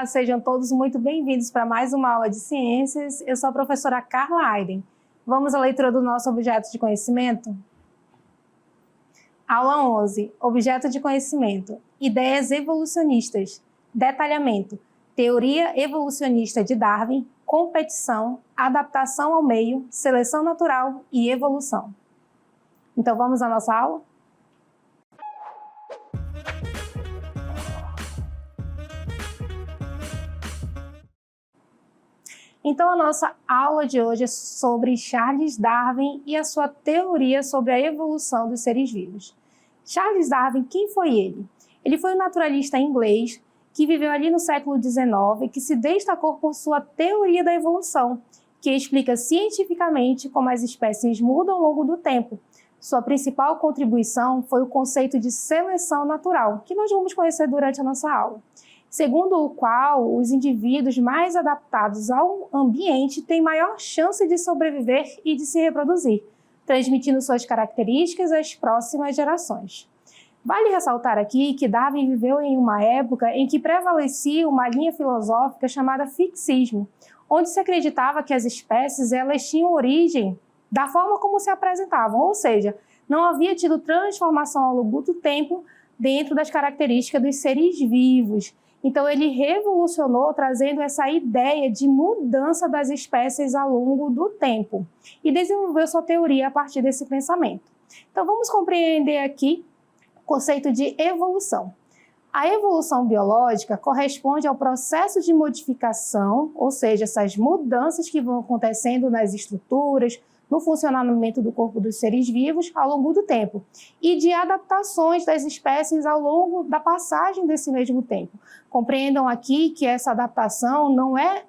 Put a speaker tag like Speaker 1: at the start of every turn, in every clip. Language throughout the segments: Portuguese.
Speaker 1: Olá, sejam todos muito bem-vindos para mais uma aula de ciências. Eu sou a professora Carla Aiden. Vamos à leitura do nosso objeto de conhecimento? Aula 11, objeto de conhecimento, ideias evolucionistas, detalhamento, teoria evolucionista de Darwin, competição, adaptação ao meio, seleção natural e evolução. Então vamos à nossa aula? Então, a nossa aula de hoje é sobre Charles Darwin e a sua teoria sobre a evolução dos seres vivos. Charles Darwin, quem foi ele? Ele foi um naturalista inglês que viveu ali no século XIX, que se destacou por sua teoria da evolução, que explica cientificamente como as espécies mudam ao longo do tempo. Sua principal contribuição foi o conceito de seleção natural, que nós vamos conhecer durante a nossa aula, segundo o qual os indivíduos mais adaptados ao ambiente têm maior chance de sobreviver e de se reproduzir, transmitindo suas características às próximas gerações. Vale ressaltar aqui que Darwin viveu em uma época em que prevalecia uma linha filosófica chamada fixismo, onde se acreditava que as espécies elas tinham origem da forma como se apresentavam, ou seja, não havia tido transformação ao longo do tempo dentro das características dos seres vivos. Então, ele revolucionou trazendo essa ideia de mudança das espécies ao longo do tempo e desenvolveu sua teoria a partir desse pensamento. Então, vamos compreender aqui o conceito de evolução. A evolução biológica corresponde ao processo de modificação, ou seja, essas mudanças que vão acontecendo nas estruturas, no funcionamento do corpo dos seres vivos ao longo do tempo e de adaptações das espécies ao longo da passagem desse mesmo tempo. Compreendam aqui que essa adaptação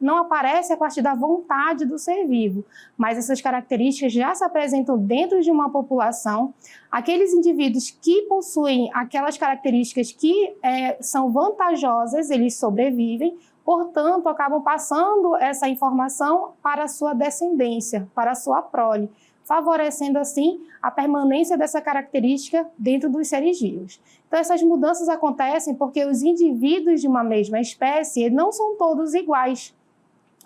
Speaker 1: não aparece a partir da vontade do ser vivo, mas essas características já se apresentam dentro de uma população. Aqueles indivíduos que possuem aquelas características que são vantajosas, eles sobrevivem. Portanto, acabam passando essa informação para a sua descendência, para a sua prole, favorecendo assim a permanência dessa característica dentro dos seres vivos. Então, essas mudanças acontecem porque os indivíduos de uma mesma espécie não são todos iguais.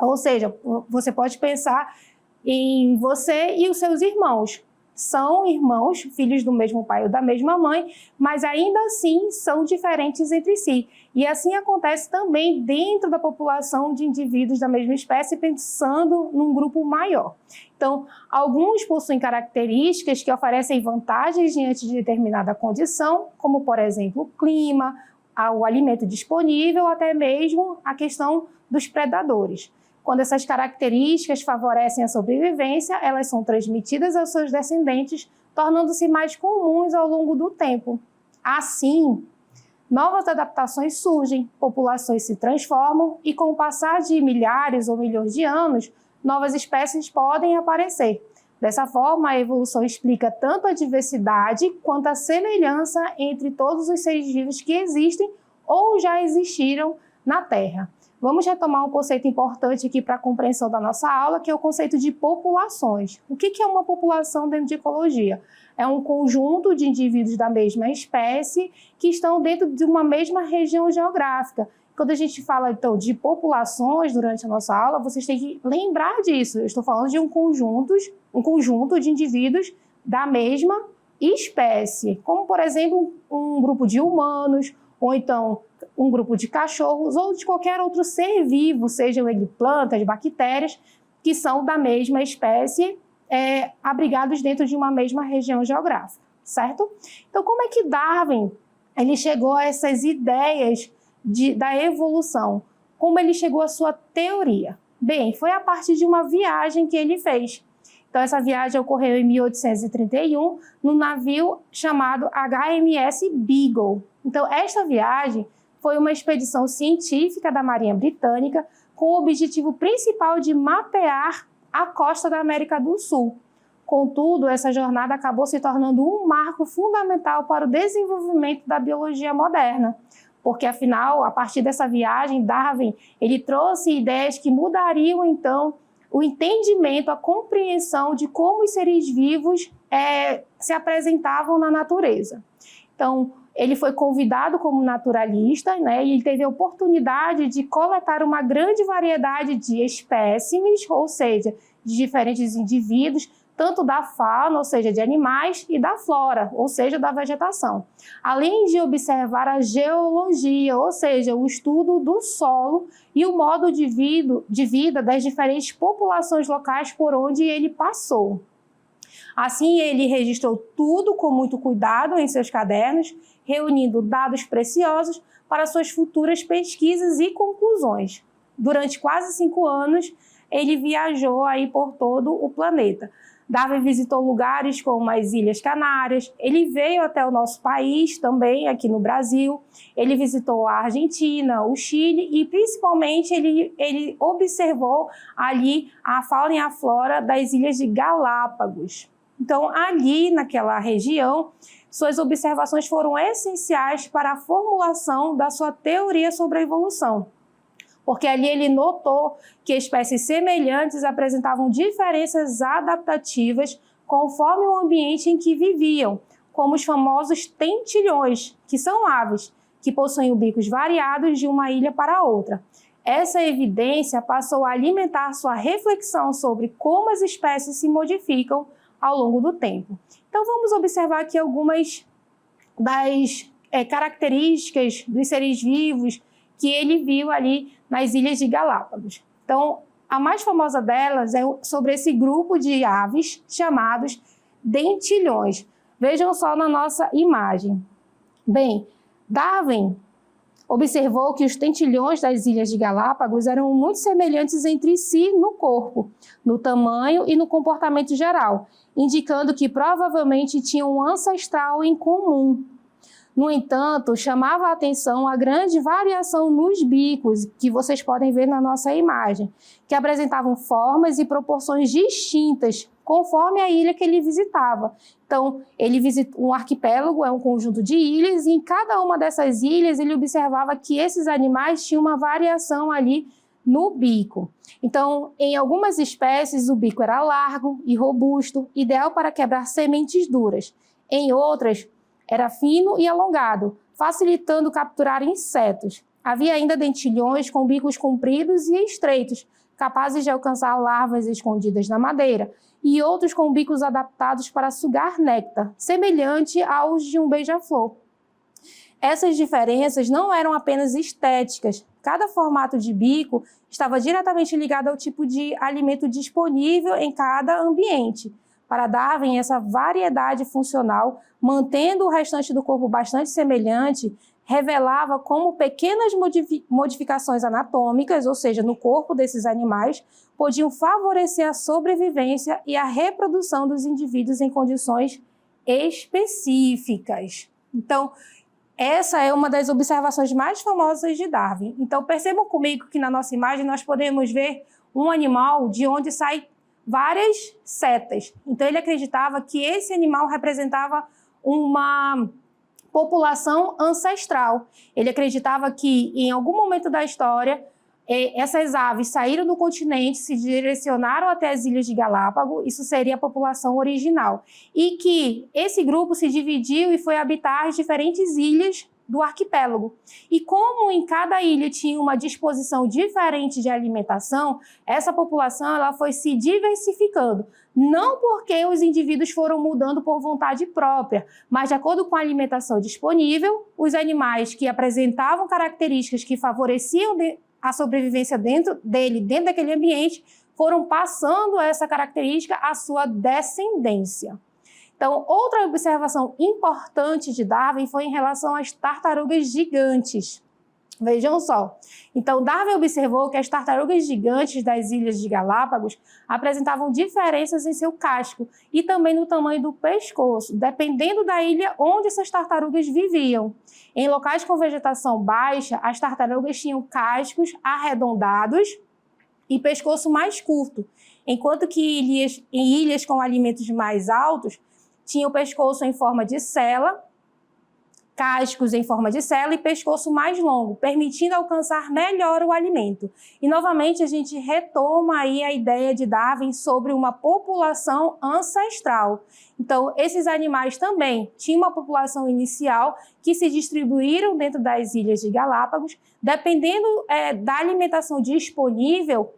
Speaker 1: Ou seja, você pode pensar em você e os seus irmãos. São irmãos, filhos do mesmo pai ou da mesma mãe, mas ainda assim são diferentes entre si. E assim acontece também dentro da população de indivíduos da mesma espécie, pensando num grupo maior. Então, alguns possuem características que oferecem vantagens diante de determinada condição, como, por exemplo, o clima, o alimento disponível, até mesmo a questão dos predadores. Quando essas características favorecem a sobrevivência, elas são transmitidas aos seus descendentes, tornando-se mais comuns ao longo do tempo. Assim, novas adaptações surgem, populações se transformam e, com o passar de milhares ou milhões de anos, novas espécies podem aparecer. Dessa forma, a evolução explica tanto a diversidade quanto a semelhança entre todos os seres vivos que existem ou já existiram na Terra. Vamos retomar um conceito importante aqui para a compreensão da nossa aula, que é o conceito de populações. O que é uma população dentro de ecologia? É um conjunto de indivíduos da mesma espécie que estão dentro de uma mesma região geográfica. Quando a gente fala, então, de populações durante a nossa aula, vocês têm que lembrar disso. Eu estou falando de um conjunto de indivíduos da mesma espécie, como, por exemplo, um grupo de humanos, ou então um grupo de cachorros ou de qualquer outro ser vivo, sejam eles plantas, bactérias, que são da mesma espécie, abrigados dentro de uma mesma região geográfica, certo? Então, como é que Darwin ele chegou a essas ideias da evolução? Como ele chegou à sua teoria? Bem, foi a partir de uma viagem que ele fez. Então, essa viagem ocorreu em 1831, no navio chamado HMS Beagle. Então, esta viagem foi uma expedição científica da Marinha Britânica com o objetivo principal de mapear a costa da América do Sul. Contudo, essa jornada acabou se tornando um marco fundamental para o desenvolvimento da biologia moderna, porque, afinal, a partir dessa viagem, Darwin ele trouxe ideias que mudariam, então, o entendimento, a compreensão de como os seres vivos se apresentavam na natureza. Então, ele foi convidado como naturalista, né, e ele teve a oportunidade de coletar uma grande variedade de espécimes, ou seja, de diferentes indivíduos, tanto da fauna, ou seja, de animais, e da flora, ou seja, da vegetação. Além de observar a geologia, ou seja, o estudo do solo e o modo de vida das diferentes populações locais por onde ele passou. Assim, ele registrou tudo com muito cuidado em seus cadernos, reunindo dados preciosos para suas futuras pesquisas e conclusões. Durante quase 5 anos, ele viajou aí por todo o planeta. Darwin visitou lugares como as Ilhas Canárias, ele veio até o nosso país também, aqui no Brasil, ele visitou a Argentina, o Chile e principalmente ele observou ali a fauna e a flora das Ilhas de Galápagos. Então, ali naquela região, suas observações foram essenciais para a formulação da sua teoria sobre a evolução. Porque ali ele notou que espécies semelhantes apresentavam diferenças adaptativas conforme o ambiente em que viviam, como os famosos tentilhões, que são aves, que possuem bicos variados de uma ilha para outra. Essa evidência passou a alimentar sua reflexão sobre como as espécies se modificam ao longo do tempo. Então vamos observar aqui algumas das características dos seres vivos que ele viu ali nas Ilhas de Galápagos. Então, a mais famosa delas é sobre esse grupo de aves chamados dentilhões. Vejam só na nossa imagem. Bem, Darwin observou que os dentilhões das Ilhas de Galápagos eram muito semelhantes entre si no corpo, no tamanho e no comportamento geral, indicando que provavelmente tinham um ancestral em comum. No entanto, chamava a atenção a grande variação nos bicos, que vocês podem ver na nossa imagem, que apresentavam formas e proporções distintas, conforme a ilha que ele visitava. Então, ele visitou um arquipélago, é um conjunto de ilhas, e em cada uma dessas ilhas ele observava que esses animais tinham uma variação ali no bico. Então, em algumas espécies, o bico era largo e robusto, ideal para quebrar sementes duras. Em outras, era fino e alongado, facilitando capturar insetos. Havia ainda dentilhões com bicos compridos e estreitos, capazes de alcançar larvas escondidas na madeira, e outros com bicos adaptados para sugar néctar, semelhante aos de um beija-flor. Essas diferenças não eram apenas estéticas. Cada formato de bico estava diretamente ligado ao tipo de alimento disponível em cada ambiente. Para Darwin, essa variedade funcional, mantendo o restante do corpo bastante semelhante, revelava como pequenas modificações anatômicas, ou seja, no corpo desses animais, podiam favorecer a sobrevivência e a reprodução dos indivíduos em condições específicas. Então, essa é uma das observações mais famosas de Darwin. Então, percebam comigo que na nossa imagem nós podemos ver um animal de onde sai várias setas. Então, ele acreditava que esse animal representava uma população ancestral. Ele acreditava que, em algum momento da história, essas aves saíram do continente, se direcionaram até as Ilhas de Galápagos, isso seria a população original. E que esse grupo se dividiu e foi habitar as diferentes ilhas do arquipélago. E como em cada ilha tinha uma disposição diferente de alimentação, essa população ela foi se diversificando. Não porque os indivíduos foram mudando por vontade própria, mas de acordo com a alimentação disponível, os animais que apresentavam características que favoreciam a sobrevivência dentro daquele ambiente, foram passando essa característica à sua descendência. Então, outra observação importante de Darwin foi em relação às tartarugas gigantes. Vejam só. Então, Darwin observou que as tartarugas gigantes das Ilhas de Galápagos apresentavam diferenças em seu casco e também no tamanho do pescoço, dependendo da ilha onde essas tartarugas viviam. Em locais com vegetação baixa, as tartarugas tinham cascos arredondados e pescoço mais curto, enquanto que em ilhas com alimentos mais altos, tinha o pescoço em forma de sela, cascos em forma de sela e pescoço mais longo, permitindo alcançar melhor o alimento. E, novamente, a gente retoma aí a ideia de Darwin sobre uma população ancestral. Então, esses animais também tinham uma população inicial que se distribuíram dentro das ilhas de Galápagos. Dependendo da alimentação disponível,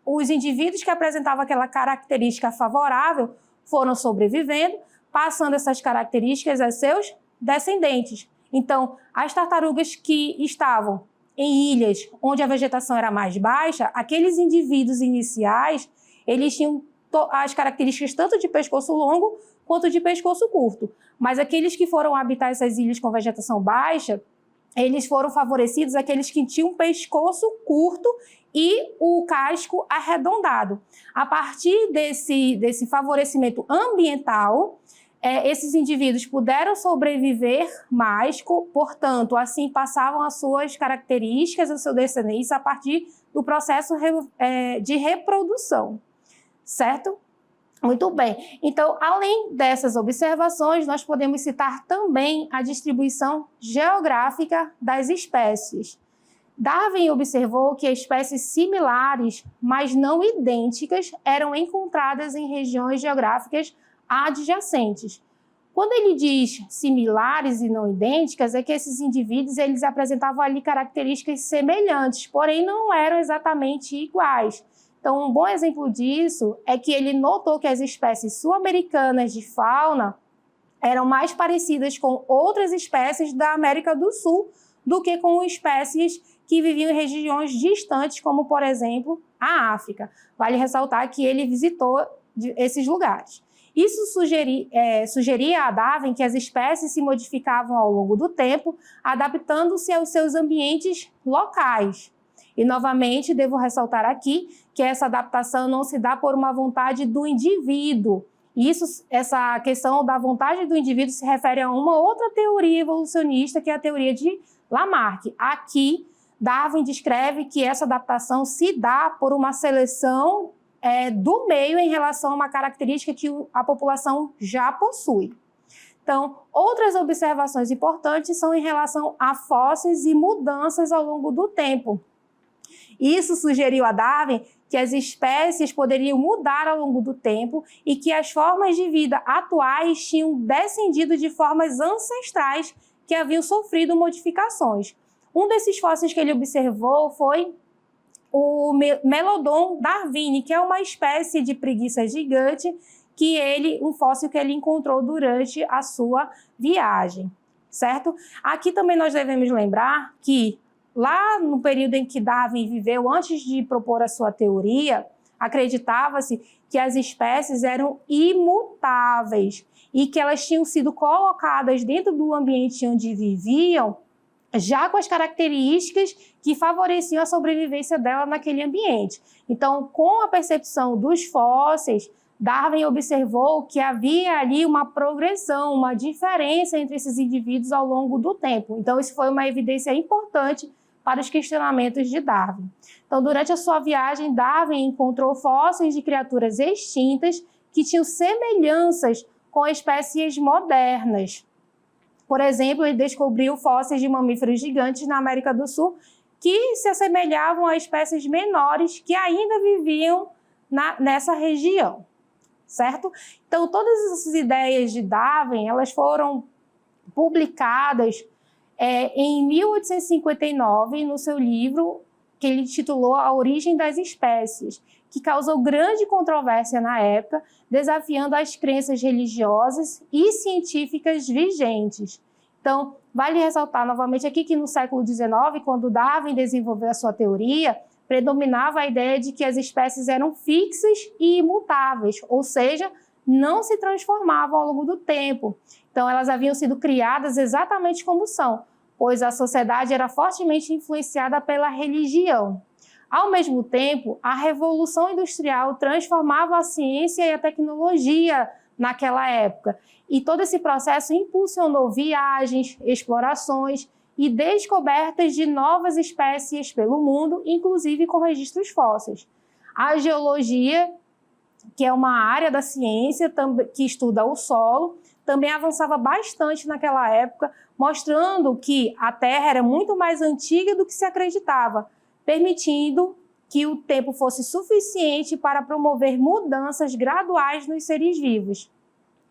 Speaker 1: os indivíduos que apresentavam aquela característica favorável foram sobrevivendo, passando essas características a seus descendentes. Então, as tartarugas que estavam em ilhas onde a vegetação era mais baixa, aqueles indivíduos iniciais, eles tinham as características tanto de pescoço longo quanto de pescoço curto. Mas aqueles que foram habitar essas ilhas com vegetação baixa, eles foram favorecidos aqueles que tinham um pescoço curto e o casco arredondado. A partir desse favorecimento ambiental, esses indivíduos puderam sobreviver mais, portanto, assim passavam as suas características, a sua descendência a partir do processo de reprodução, certo? Muito bem. Então, além dessas observações, nós podemos citar também a distribuição geográfica das espécies. Darwin observou que espécies similares, mas não idênticas, eram encontradas em regiões geográficas adjacentes. Quando ele diz similares e não idênticas, é que esses indivíduos eles apresentavam ali características semelhantes, porém não eram exatamente iguais. Então, um bom exemplo disso é que ele notou que as espécies sul-americanas de fauna eram mais parecidas com outras espécies da América do Sul do que com espécies que viviam em regiões distantes, como, por exemplo, a África. Vale ressaltar que ele visitou esses lugares. Isso sugeria a Darwin que as espécies se modificavam ao longo do tempo, adaptando-se aos seus ambientes locais. E, novamente, devo ressaltar aqui que essa adaptação não se dá por uma vontade do indivíduo. Essa questão da vontade do indivíduo se refere a uma outra teoria evolucionista, que é a teoria de Lamarck. Aqui, Darwin descreve que essa adaptação se dá por uma seleção do meio em relação a uma característica que a população já possui. Então, outras observações importantes são em relação a fósseis e mudanças ao longo do tempo. Isso sugeriu a Darwin que as espécies poderiam mudar ao longo do tempo e que as formas de vida atuais tinham descendido de formas ancestrais que haviam sofrido modificações. Um desses fósseis que ele observou foi o Melodon darwini, que é uma espécie de preguiça gigante, um fóssil que ele encontrou durante a sua viagem, certo? Aqui também nós devemos lembrar que lá no período em que Darwin viveu, antes de propor a sua teoria, acreditava-se que as espécies eram imutáveis e que elas tinham sido colocadas dentro do ambiente onde viviam, já com as características que favoreciam a sobrevivência dela naquele ambiente. Então, com a percepção dos fósseis, Darwin observou que havia ali uma progressão, uma diferença entre esses indivíduos ao longo do tempo. Então, isso foi uma evidência importante para os questionamentos de Darwin. Então, durante a sua viagem, Darwin encontrou fósseis de criaturas extintas que tinham semelhanças com espécies modernas. Por exemplo, ele descobriu fósseis de mamíferos gigantes na América do Sul que se assemelhavam a espécies menores que ainda viviam nessa região, certo? Então, todas essas ideias de Darwin, elas foram publicadas em 1859 no seu livro que ele titulou A Origem das Espécies, que causou grande controvérsia na época, desafiando as crenças religiosas e científicas vigentes. Então, vale ressaltar novamente aqui que no século XIX, quando Darwin desenvolveu a sua teoria, predominava a ideia de que as espécies eram fixas e imutáveis, ou seja, não se transformavam ao longo do tempo. Então, elas haviam sido criadas exatamente como são, pois a sociedade era fortemente influenciada pela religião. Ao mesmo tempo, a Revolução Industrial transformava a ciência e a tecnologia naquela época, e todo esse processo impulsionou viagens, explorações e descobertas de novas espécies pelo mundo, inclusive com registros fósseis. A geologia, que é uma área da ciência que estuda o solo, também avançava bastante naquela época, mostrando que a Terra era muito mais antiga do que se acreditava, permitindo que o tempo fosse suficiente para promover mudanças graduais nos seres vivos.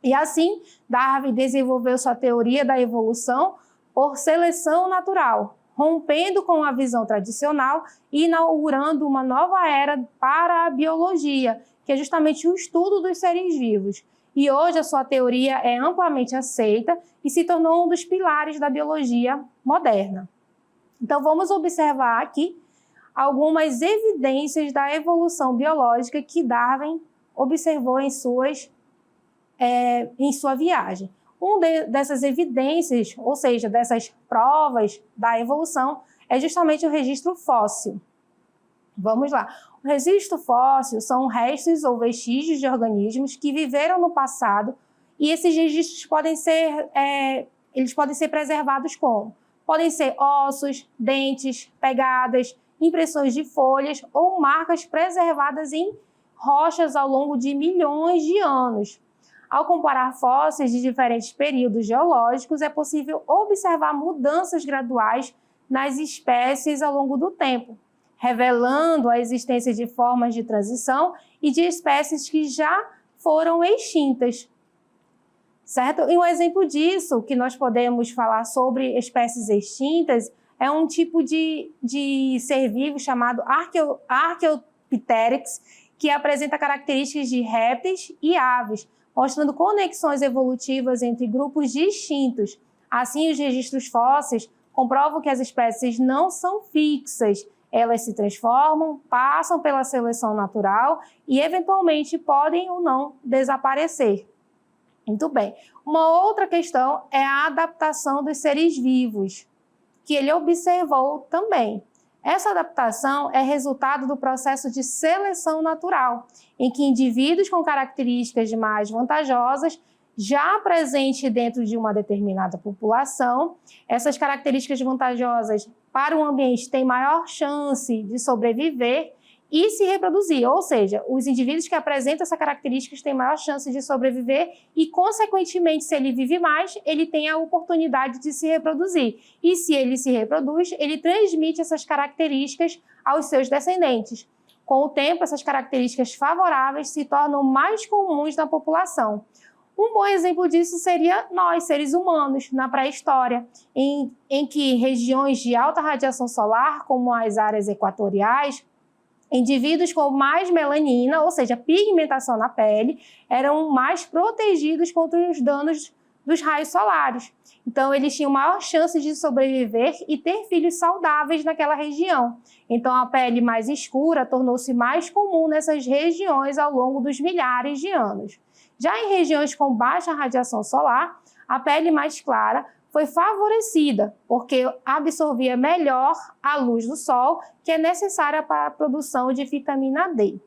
Speaker 1: E assim, Darwin desenvolveu sua teoria da evolução por seleção natural, rompendo com a visão tradicional e inaugurando uma nova era para a biologia, que é justamente o estudo dos seres vivos. E hoje a sua teoria é amplamente aceita e se tornou um dos pilares da biologia moderna. Então vamos observar aqui algumas evidências da evolução biológica que Darwin observou em sua viagem. Dessas evidências, ou seja, dessas provas da evolução, é justamente o registro fóssil. Vamos lá. O registro fóssil são restos ou vestígios de organismos que viveram no passado e esses registros podem ser preservados como? Podem ser ossos, dentes, pegadas, impressões de folhas ou marcas preservadas em rochas ao longo de milhões de anos. Ao comparar fósseis de diferentes períodos geológicos, é possível observar mudanças graduais nas espécies ao longo do tempo, revelando a existência de formas de transição e de espécies que já foram extintas. Certo? E um exemplo disso, que nós podemos falar sobre espécies extintas, é um tipo de ser vivo chamado Archaeopteryx, que apresenta características de répteis e aves, mostrando conexões evolutivas entre grupos distintos. Assim, os registros fósseis comprovam que as espécies não são fixas, elas se transformam, passam pela seleção natural e, eventualmente, podem ou não desaparecer. Muito bem. Uma outra questão é a adaptação dos seres vivos, que ele observou também. Essa adaptação é resultado do processo de seleção natural, em que indivíduos com características mais vantajosas, já presentes dentro de uma determinada população, essas características vantajosas para o ambiente têm maior chance de sobreviver e se reproduzir, ou seja, os indivíduos que apresentam essas características têm maior chance de sobreviver e, consequentemente, se ele vive mais, ele tem a oportunidade de se reproduzir. E se ele se reproduz, ele transmite essas características aos seus descendentes. Com o tempo, essas características favoráveis se tornam mais comuns na população. Um bom exemplo disso seria nós, seres humanos, na pré-história, em que regiões de alta radiação solar, como as áreas equatoriais, indivíduos com mais melanina, ou seja, pigmentação na pele, eram mais protegidos contra os danos dos raios solares. Então, eles tinham maior chance de sobreviver e ter filhos saudáveis naquela região. Então, a pele mais escura tornou-se mais comum nessas regiões ao longo dos milhares de anos. Já em regiões com baixa radiação solar, a pele mais clara foi favorecida, porque absorvia melhor a luz do sol, que é necessária para a produção de vitamina D.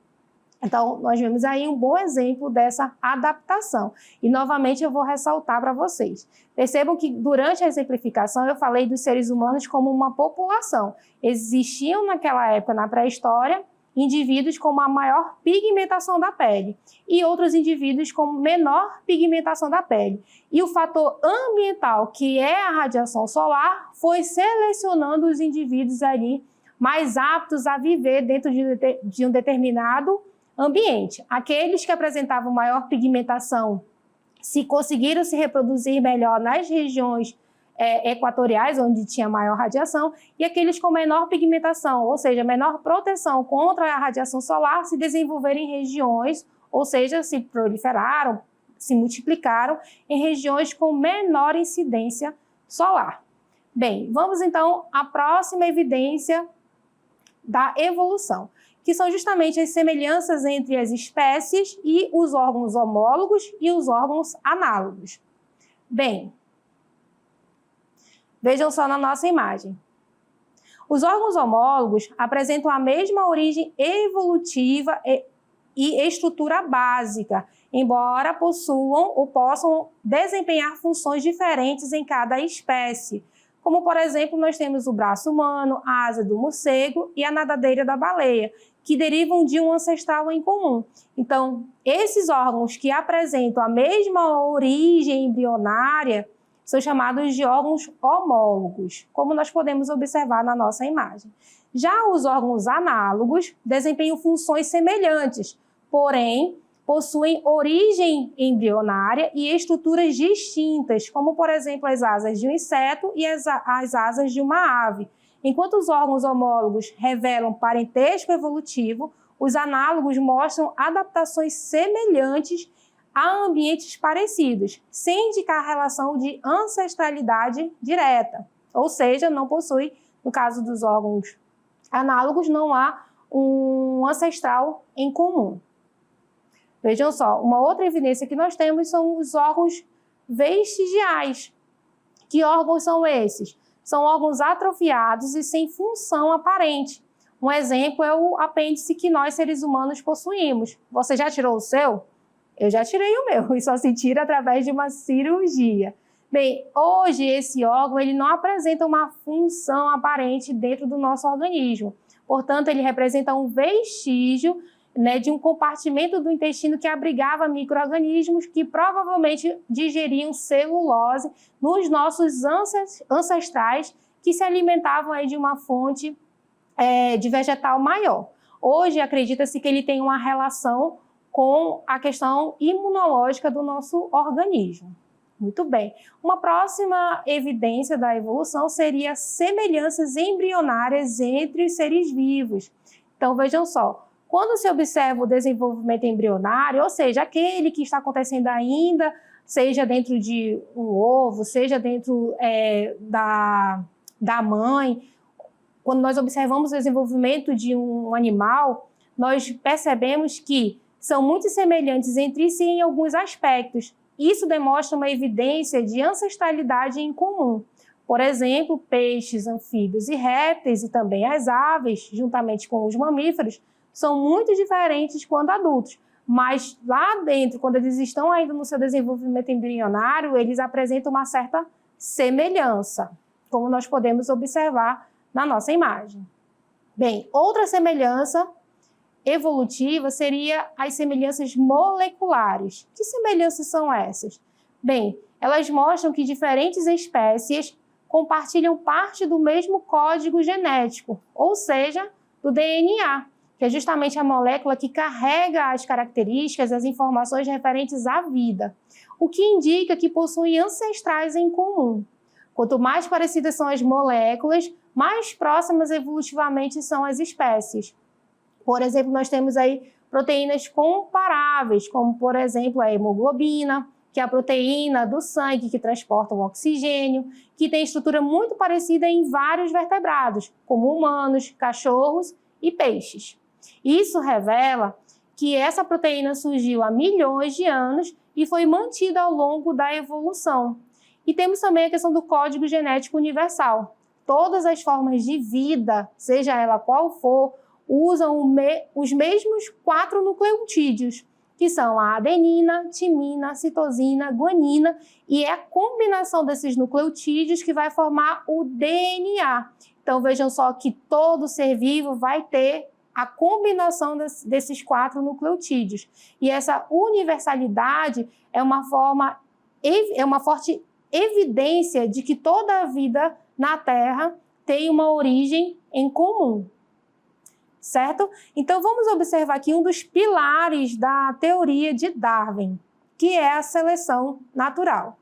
Speaker 1: Então, nós vemos aí um bom exemplo dessa adaptação. E, novamente, eu vou ressaltar para vocês. Percebam que, durante a exemplificação, eu falei dos seres humanos como uma população. Existiam, naquela época, na pré-história, indivíduos com uma maior pigmentação da pele e outros indivíduos com menor pigmentação da pele. E o fator ambiental, que é a radiação solar, foi selecionando os indivíduos ali mais aptos a viver dentro de um determinado ambiente. Aqueles que apresentavam maior pigmentação conseguiram se reproduzir melhor nas regiões equatoriais, onde tinha maior radiação, e aqueles com menor pigmentação, ou seja, menor proteção contra a radiação solar, se desenvolveram em regiões, ou seja, se proliferaram, se multiplicaram em regiões com menor incidência solar. Bem, vamos então à próxima evidência da evolução, que são justamente as semelhanças entre as espécies e os órgãos homólogos e os órgãos análogos. Bem, vejam só na nossa imagem. Os órgãos homólogos apresentam a mesma origem evolutiva e estrutura básica, embora possuam ou possam desempenhar funções diferentes em cada espécie. Como, por exemplo, nós temos o braço humano, a asa do morcego e a nadadeira da baleia, que derivam de um ancestral em comum. Então, esses órgãos que apresentam a mesma origem embrionária são chamados de órgãos homólogos, como nós podemos observar na nossa imagem. Já os órgãos análogos desempenham funções semelhantes, porém, possuem origem embrionária e estruturas distintas, como, por exemplo, as asas de um inseto e as asas de uma ave. Enquanto os órgãos homólogos revelam parentesco evolutivo, os análogos mostram adaptações semelhantes a ambientes parecidos, sem indicar relação de ancestralidade direta. Ou seja, não possui, no caso dos órgãos análogos, não há um ancestral em comum. Vejam só, uma outra evidência que nós temos são os órgãos vestigiais. Que órgãos são esses? São órgãos atrofiados e sem função aparente. Um exemplo é o apêndice que nós, seres humanos, possuímos. Você já tirou o seu? Eu já tirei o meu, e só se tira através de uma cirurgia. Bem, hoje esse órgão ele não apresenta uma função aparente dentro do nosso organismo. Portanto, ele representa um vestígio, né, de um compartimento do intestino que abrigava micro-organismos que provavelmente digeriam celulose nos nossos ancestrais que se alimentavam aí de uma fonte de vegetal maior. Hoje, acredita-se que ele tem uma relação com a questão imunológica do nosso organismo. Muito bem. Uma próxima evidência da evolução seria semelhanças embrionárias entre os seres vivos. Então, vejam só, quando se observa o desenvolvimento embrionário, ou seja, aquele que está acontecendo ainda, seja dentro de um ovo, seja dentro da mãe, quando nós observamos o desenvolvimento de um animal, nós percebemos que são muito semelhantes entre si em alguns aspectos. Isso demonstra uma evidência de ancestralidade em comum. Por exemplo, peixes, anfíbios e répteis, e também as aves, juntamente com os mamíferos, são muito diferentes quando adultos. Mas lá dentro, quando eles estão ainda no seu desenvolvimento embrionário, eles apresentam uma certa semelhança, como nós podemos observar na nossa imagem. Bem, outra semelhança evolutiva seria as semelhanças moleculares. Que semelhanças são essas? Bem, elas mostram que diferentes espécies compartilham parte do mesmo código genético, ou seja, do DNA, que é justamente a molécula que carrega as características, as informações referentes à vida, o que indica que possuem ancestrais em comum. Quanto mais parecidas são as moléculas, mais próximas evolutivamente são as espécies. Por exemplo, nós temos aí proteínas comparáveis, como, por exemplo, a hemoglobina, que é a proteína do sangue que transporta o oxigênio, que tem estrutura muito parecida em vários vertebrados, como humanos, cachorros e peixes. Isso revela que essa proteína surgiu há milhões de anos e foi mantida ao longo da evolução. E temos também a questão do código genético universal. Todas as formas de vida, seja ela qual for, usam os mesmos 4 nucleotídeos, que são a adenina, timina, citosina, guanina, e é a combinação desses nucleotídeos que vai formar o DNA. Então, vejam só que todo ser vivo vai ter a combinação desses 4 nucleotídeos. E essa universalidade é uma forte evidência de que toda a vida na Terra tem uma origem em comum. Certo? Então, vamos observar aqui um dos pilares da teoria de Darwin, que é a seleção natural,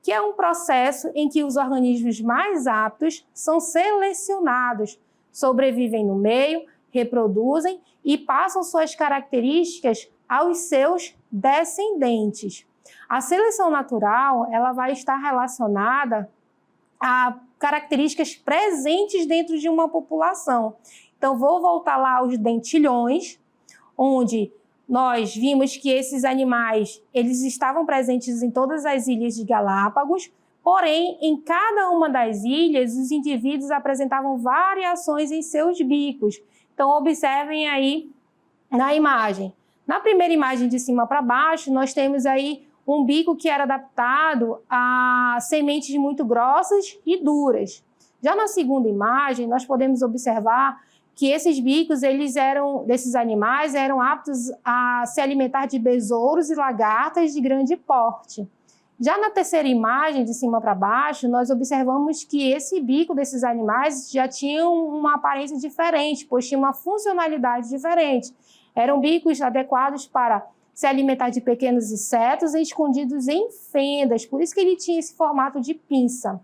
Speaker 1: que é um processo em que os organismos mais aptos são selecionados, sobrevivem no meio, reproduzem e passam suas características aos seus descendentes. A seleção natural, ela vai estar relacionada a características presentes dentro de uma população. Então, vou voltar lá aos dentilhões, onde nós vimos que esses animais eles estavam presentes em todas as ilhas de Galápagos, porém, em cada uma das ilhas, os indivíduos apresentavam variações em seus bicos. Então, observem aí na imagem. Na primeira imagem de cima para baixo, nós temos aí um bico que era adaptado a sementes muito grossas e duras. Já na segunda imagem, nós podemos observar que esses bicos, desses animais, eram aptos a se alimentar de besouros e lagartas de grande porte. Já na terceira imagem, de cima para baixo, nós observamos que esse bico desses animais já tinha uma aparência diferente, pois tinha uma funcionalidade diferente. Eram bicos adequados para se alimentar de pequenos insetos escondidos em fendas, por isso que ele tinha esse formato de pinça.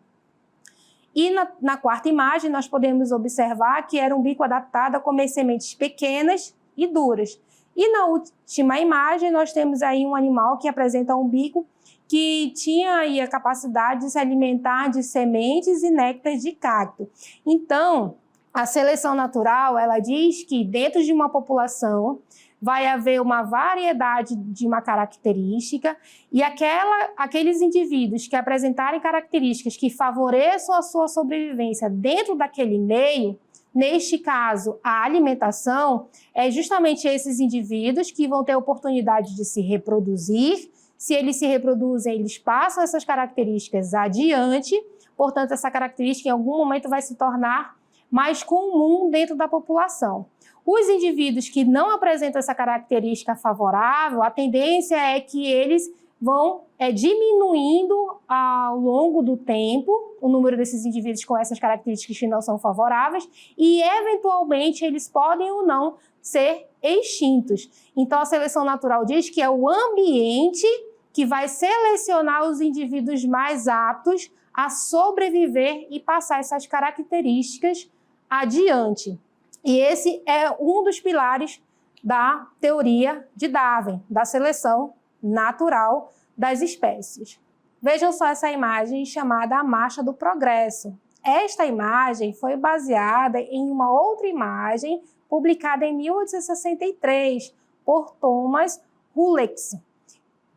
Speaker 1: E na quarta imagem, nós podemos observar que era um bico adaptado a comer sementes pequenas e duras. E na última imagem, nós temos aí um animal que apresenta um bico que tinha aí a capacidade de se alimentar de sementes e néctar de cacto. Então, a seleção natural, ela diz que dentro de uma população vai haver uma variedade de uma característica e aqueles indivíduos que apresentarem características que favoreçam a sua sobrevivência dentro daquele meio, neste caso, a alimentação, é justamente esses indivíduos que vão ter a oportunidade de se reproduzir. Se eles se reproduzem, eles passam essas características adiante, portanto, essa característica em algum momento vai se tornar mais comum dentro da população. Os indivíduos que não apresentam essa característica favorável, a tendência é que eles vão diminuindo ao longo do tempo o número desses indivíduos com essas características que não são favoráveis e, eventualmente, eles podem ou não ser extintos. Então, a seleção natural diz que é o ambiente que vai selecionar os indivíduos mais aptos a sobreviver e passar essas características adiante. E esse é um dos pilares da teoria de Darwin, da seleção natural das espécies. Vejam só essa imagem chamada a Marcha do Progresso. Esta imagem foi baseada em uma outra imagem publicada em 1863 por Thomas Huxley,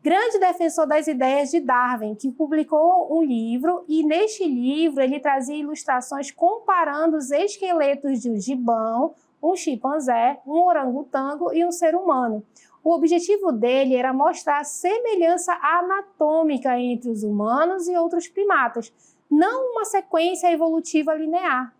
Speaker 1: grande defensor das ideias de Darwin, que publicou um livro e neste livro ele trazia ilustrações comparando os esqueletos de um gibão, um chimpanzé, um orangotango e um ser humano. O objetivo dele era mostrar a semelhança anatômica entre os humanos e outros primatas, não uma sequência evolutiva linear.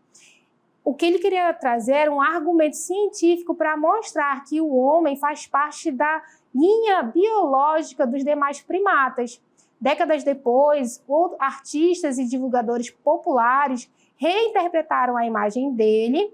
Speaker 1: O que ele queria trazer era um argumento científico para mostrar que o homem faz parte da linha biológica dos demais primatas. Décadas depois, artistas e divulgadores populares reinterpretaram a imagem dele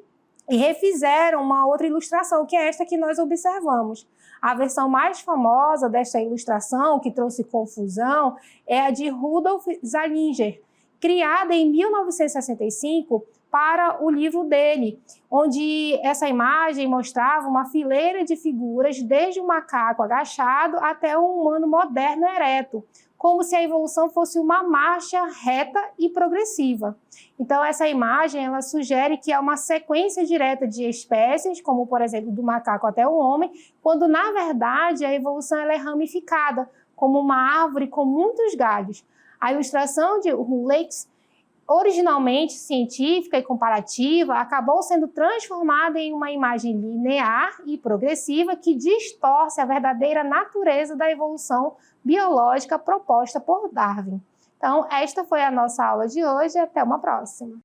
Speaker 1: e refizeram uma outra ilustração, que é esta que nós observamos. A versão mais famosa desta ilustração, que trouxe confusão, é a de Rudolf Zallinger, criada em 1965 para o livro dele, onde essa imagem mostrava uma fileira de figuras, desde o macaco agachado até o humano moderno ereto, como se a evolução fosse uma marcha reta e progressiva. Então, essa imagem ela sugere que há uma sequência direta de espécies, como, por exemplo, do macaco até o homem, quando, na verdade, a evolução ela é ramificada, como uma árvore com muitos galhos. A ilustração de Huxley, originalmente científica e comparativa, acabou sendo transformada em uma imagem linear e progressiva que distorce a verdadeira natureza da evolução biológica proposta por Darwin. Então, esta foi a nossa aula de hoje e até uma próxima.